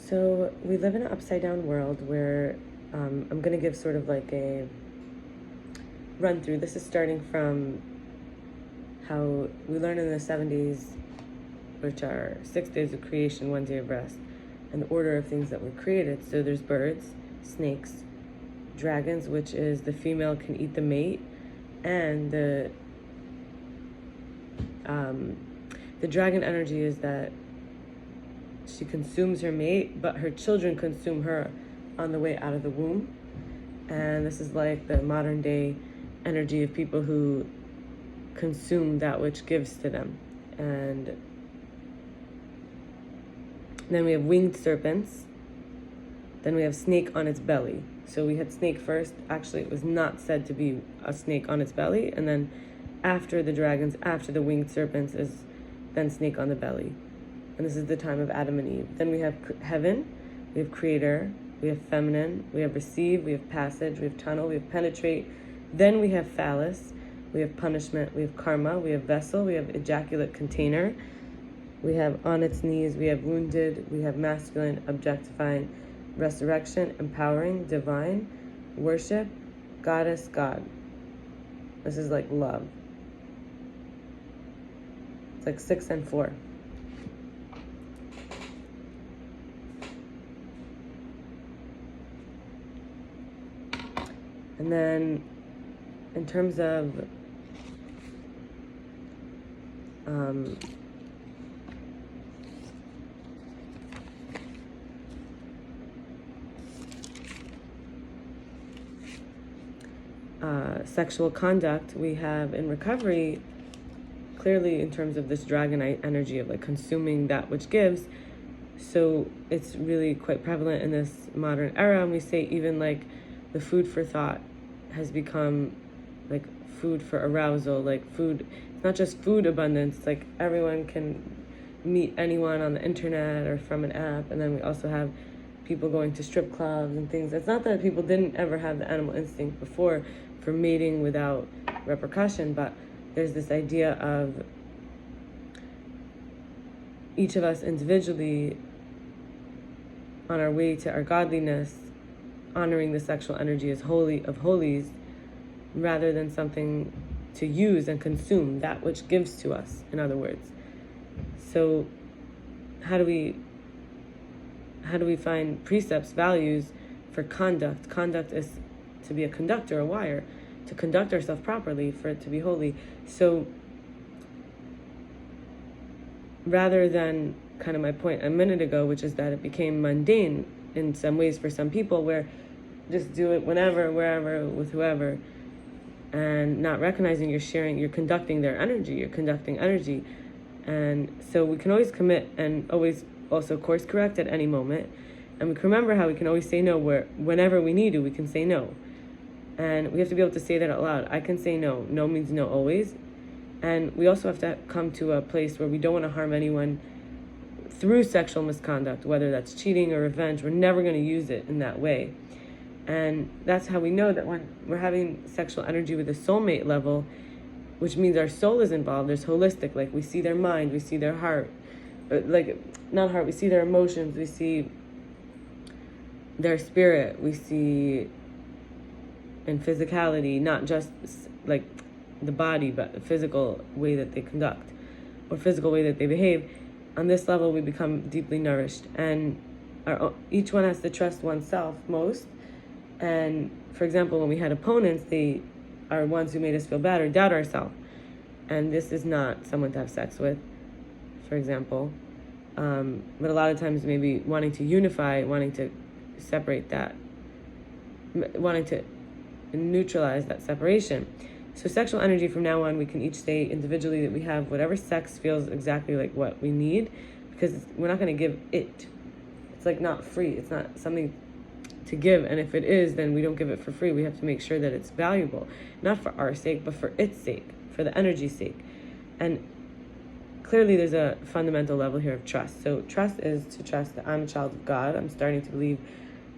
So we live in an upside down world where I'm going to give sort of like a run through. This is starting from how we learn in the 70s, which are 6 days of creation, 1 day of rest, and the order of things that were created. So there's birds, snakes, dragons, which is the female can eat the mate, and the dragon energy is that she consumes her mate, but her children consume her on the way out of the womb. And this is like the modern day energy of people who consume that which gives to them. And then we have winged serpents. Then we have snake on its belly. So we had snake first. Actually, it was not said to be a snake on its belly. And then after the dragons, after the winged serpents, is then snake on the belly. And this is the time of Adam and Eve. Then we have heaven, we have creator, we have feminine, we have receive, we have passage, we have tunnel, we have penetrate. Then we have phallus, we have punishment, we have karma, we have vessel, we have ejaculate container, we have on its knees, we have wounded, we have masculine, objectifying, resurrection, empowering, divine, worship, goddess, God. This is like love. It's like 6 and 4. And then in terms of sexual conduct, we have in recovery, clearly in terms of this dragonite energy of like consuming that which gives. So it's really quite prevalent in this modern era. And we say even like the food for thought has become like food for arousal, like food. It's not just food abundance, like everyone can meet anyone on the internet or from an app. And then we also have people going to strip clubs and things. It's not that people didn't ever have the animal instinct before for mating without repercussion, but there's this idea of each of us individually on our way to our godliness, honoring the sexual energy as holy of holies, rather than something to use and consume, that which gives to us, in other words. So how do we find precepts, values for conduct? Conduct is to be a conductor, a wire, to conduct ourselves properly, for it to be holy. So rather than kind of my point a minute ago, which is that it became mundane in some ways for some people, where just do it whenever, wherever, with whoever, and not recognizing you're conducting their energy, you're conducting energy. And so we can always commit and always also course correct at any moment. And we can remember how we can always say no, whenever we need to, we can say no. And we have to be able to say that out loud. I can say no. No means no always. And we also have to come to a place where we don't want to harm anyone through sexual misconduct, whether that's cheating or revenge. We're never going to use it in that way. And that's how we know that when we're having sexual energy with a soulmate level, which means our soul is involved, there's holistic, like we see their mind, we see their heart, like not heart, we see their emotions, we see their spirit, we see in physicality, not just like the body, but the physical way that they conduct or physical way that they behave. On this level, we become deeply nourished, and each one has to trust oneself most. And for example, when we had opponents, they are ones who made us feel bad or doubt ourselves. And this is not someone to have sex with, for example. But a lot of times maybe wanting to unify, wanting to separate that, wanting to neutralize that separation. So sexual energy from now on, we can each say individually that we have whatever sex feels exactly like what we need, because we're not going to give it. It's like not free. It's not something to give. And if it is, then we don't give it for free. We have to make sure that it's valuable, not for our sake, but for its sake, for the energy's sake. And clearly there's a fundamental level here of trust. So trust is to trust that I'm a child of God. I'm starting to believe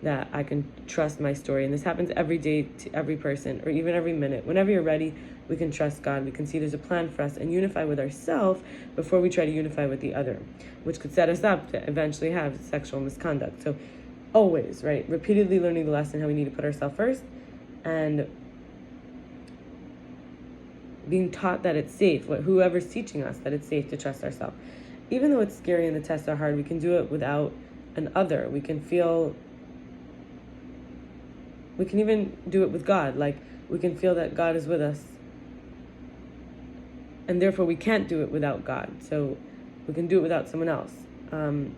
that I can trust my story. And this happens every day to every person, or even every minute. Whenever you're ready, we can trust God. We can see there's a plan for us and unify with ourselves before we try to unify with the other, which could set us up to eventually have sexual misconduct. So always, right, repeatedly learning the lesson how we need to put ourselves first, and being taught that it's safe, whoever's teaching us, that it's safe to trust ourselves. Even though it's scary and the tests are hard, we can do it without an other. We can even do it with God. Like, we can feel that God is with us. And therefore we can't do it without God. So we can do it without someone else. And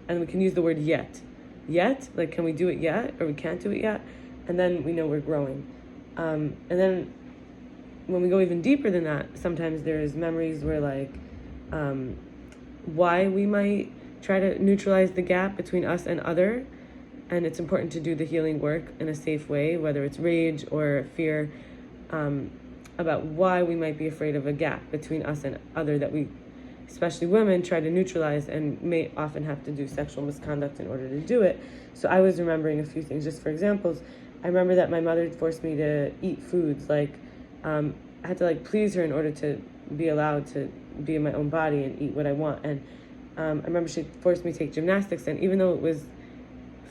we can use the word yet. Yet, like, can we do it yet? Or we can't do it yet? And then we know we're growing. And then when we go even deeper than that, sometimes there's memories where, like, why we might try to neutralize the gap between us and other. And it's important to do the healing work in a safe way, whether it's rage or fear, about why we might be afraid of a gap between us and other that we, especially women, try to neutralize and may often have to do sexual misconduct in order to do it. So I was remembering a few things. Just for examples, I remember that my mother forced me to eat foods. Like, I had to, like, please her in order to be allowed to be in my own body and eat what I want. And I remember she forced me to take gymnastics, and even though it was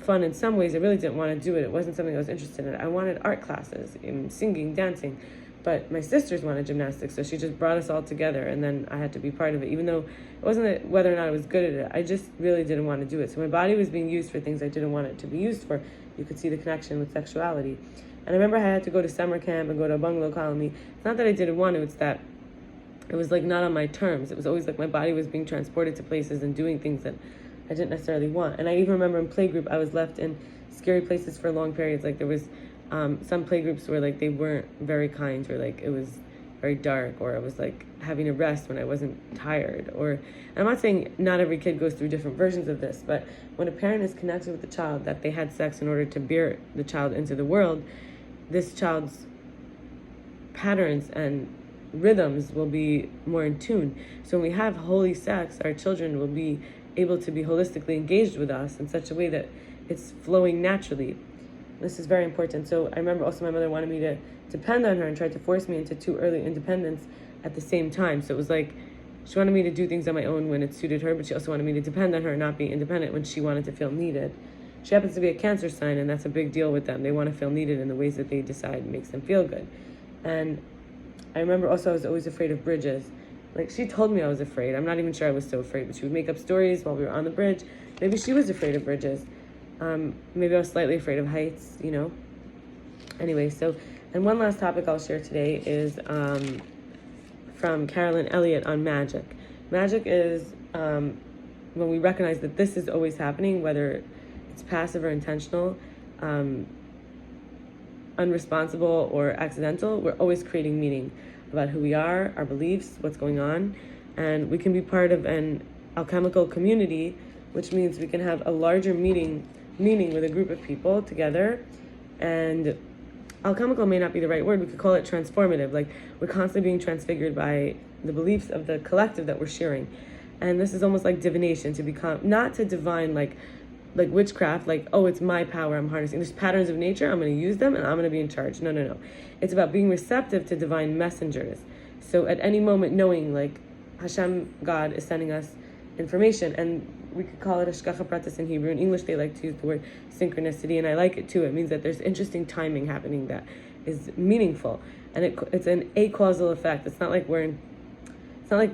fun in some ways, I really didn't want to do it. It wasn't something I was interested in. I wanted art classes, singing, dancing, but my sisters wanted gymnastics, so she just brought us all together, and then I had to be part of it, even though it wasn't whether or not I was good at it. I just really didn't want to do it. So my body was being used for things I didn't want it to be used for. You could see the connection with sexuality. And I remember I had to go to summer camp and go to a bungalow colony. It's not that I didn't want to, it's that it was, like, not on my terms. It was always like my body was being transported to places and doing things that I didn't necessarily want. And I even remember in playgroup, I was left in scary places for long periods. Like, there was some playgroups where, like, they weren't very kind, or, like, it was very dark, or I was, like, having to rest when I wasn't tired. Or, and I'm not saying not every kid goes through different versions of this, but when a parent is connected with the child that they had sex in order to bear the child into the world, this child's patterns and rhythms will be more in tune. So when we have holy sex, our children will be able to be holistically engaged with us in such a way that it's flowing naturally. This is very important. So I remember also my mother wanted me to depend on her and tried to force me into too early independence at the same time. So it was like she wanted me to do things on my own when it suited her, but she also wanted me to depend on her and not be independent when she wanted to feel needed. She happens to be a Cancer sign, and that's a big deal with them. They want to feel needed in the ways that they decide makes them feel good. And I remember also I was always afraid of bridges. Like, she told me I was afraid. I'm not even sure I was so afraid, but she would make up stories while we were on the bridge. Maybe she was afraid of bridges. Maybe I was slightly afraid of heights, you know. Anyway, so, and one last topic I'll share today is from Carolyn Elliot on magic. Magic is when we recognize that this is always happening, whether it's passive or intentional, unresponsible or accidental, we're always creating meaning about who we are, our beliefs, what's going on. And we can be part of an alchemical community, which means we can have a larger meaning with a group of people together. And alchemical may not be the right word. We could call it transformative. Like, we're constantly being transfigured by the beliefs of the collective that we're sharing. And this is almost like divination, to become, not to divine like witchcraft, like, oh, it's my power I'm harnessing. There's patterns of nature, I'm going to use them, and I'm going to be in charge. No. It's about being receptive to divine messengers. So at any moment, knowing, like, Hashem, God, is sending us information, and we could call it Hashgacha Pratis in Hebrew. In English, they like to use the word synchronicity, and I like it too. It means that there's interesting timing happening that is meaningful, and it's an acausal effect. It's not like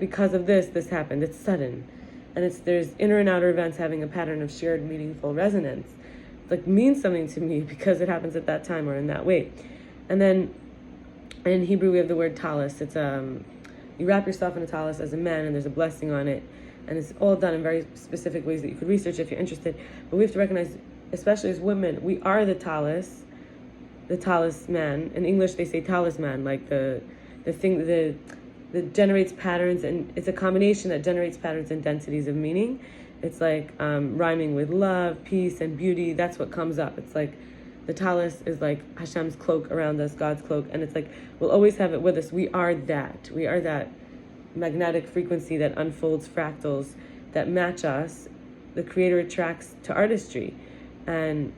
because of this happened. It's sudden. And there's inner and outer events having a pattern of shared meaningful resonance. Like, means something to me because it happens at that time or in that way. And then in Hebrew we have the word talis. It's you wrap yourself in a talis as a man, and there's a blessing on it. And it's all done in very specific ways that you could research if you're interested. But we have to recognize, especially as women, we are the talisman. In English they say talisman, like the thing that generates patterns, and it's a combination that generates patterns and densities of meaning. It's like rhyming with love, peace, and beauty. That's what comes up. It's like the talis is like Hashem's cloak around us, God's cloak, and it's like we'll always have it with us. We are that magnetic frequency that unfolds fractals that match us. The Creator attracts to artistry, and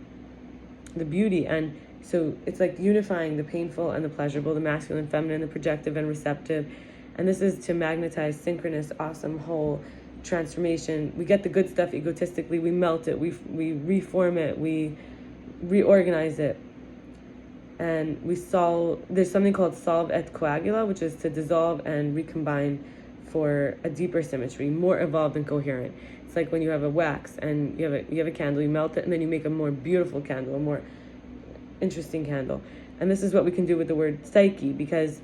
the beauty. And so it's like unifying the painful and the pleasurable, the masculine, feminine, the projective and receptive. And this is to magnetize synchronous, awesome, whole transformation. We get the good stuff egotistically, we melt it, we reform it, we reorganize it. And there's something called solve et coagula, which is to dissolve and recombine for a deeper symmetry, more evolved and coherent. It's like when you have a wax and you have a candle, you melt it, and then you make a more beautiful candle, a more interesting candle. And this is what we can do with the word psyche, because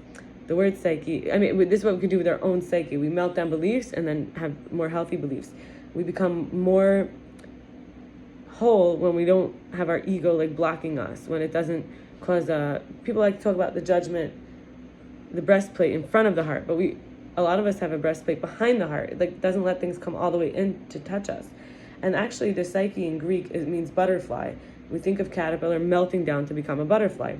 the word psyche, this is what we can do with our own psyche. We melt down beliefs and then have more healthy beliefs. We become more whole when we don't have our ego like blocking us, when it doesn't cause people like to talk about the judgment, the breastplate in front of the heart, but a lot of us have a breastplate behind the heart. It like doesn't let things come all the way in to touch us. And actually the psyche in Greek, it means butterfly. We think of caterpillar melting down to become a butterfly.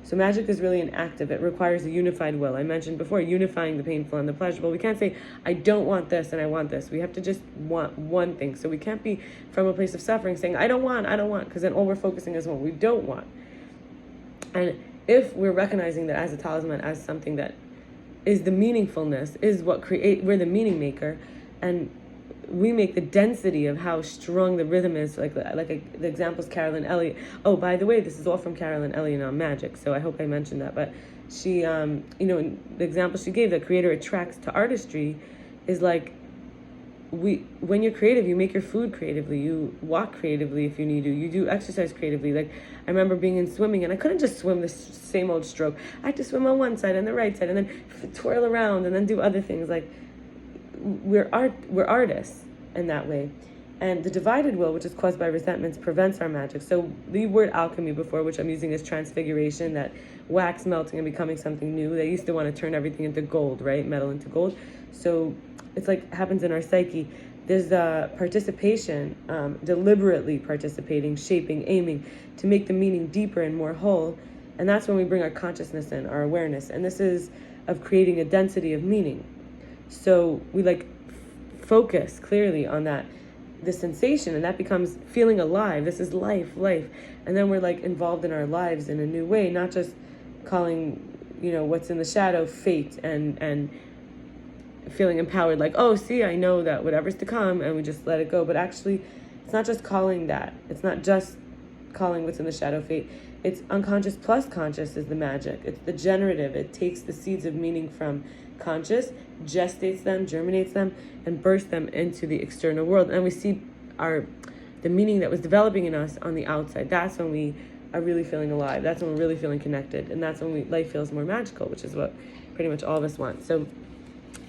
So magic is really an active. It requires a unified will. I mentioned before, unifying the painful and the pleasurable. We can't say, I don't want this and I want this. We have to just want one thing. So we can't be from a place of suffering saying, I don't want, because then all we're focusing is what we don't want. And if we're recognizing that as a talisman, as something that is the meaningfulness, is what we're the meaning maker, and we make the density of how strong the rhythm is, the example is Carolyn Elliot. Oh, by the way, this is all from Carolyn Elliot on magic, so I hope I mentioned that. But she, the example she gave, that creator attracts to artistry, is like, when you're creative, you make your food creatively, you walk creatively if you need to, you do exercise creatively. Like, I remember being in swimming and I couldn't just swim the same old stroke. I had to swim on one side and the right side and then twirl around and then do other things. Like, we're artists in that way. And the divided will, which is caused by resentments, prevents our magic. So the word alchemy before, which I'm using, is transfiguration, that wax melting and becoming something new. They used to want to turn everything into gold, right? Metal into gold. So it's like happens in our psyche. There's the participation, deliberately participating, shaping, aiming to make the meaning deeper and more whole. And that's when we bring our consciousness in, our awareness. And this is of creating a density of meaning. So we focus clearly on the sensation, and that becomes feeling alive. This is life. And then we're involved in our lives in a new way, not just calling, what's in the shadow fate and feeling empowered, oh, see, I know that whatever's to come, and we just let it go. But actually, it's not just calling that. It's not just calling what's in the shadow fate. It's unconscious plus conscious is the magic. It's the generative. It takes the seeds of meaning from conscious, gestates them, germinates them, and bursts them into the external world. And we see the meaning that was developing in us on the outside. That's when we are really feeling alive. That's when we're really feeling connected. And that's when life feels more magical, which is what pretty much all of us want. So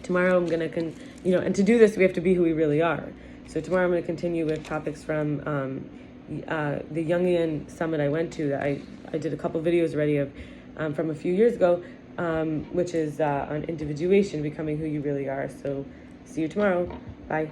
tomorrow I'm going to, and to do this, we have to be who we really are. So tomorrow I'm going to continue with topics from the Jungian summit I went to. That I did a couple videos already of from a few years ago, which is on individuation, becoming who you really are. So see you tomorrow. Bye.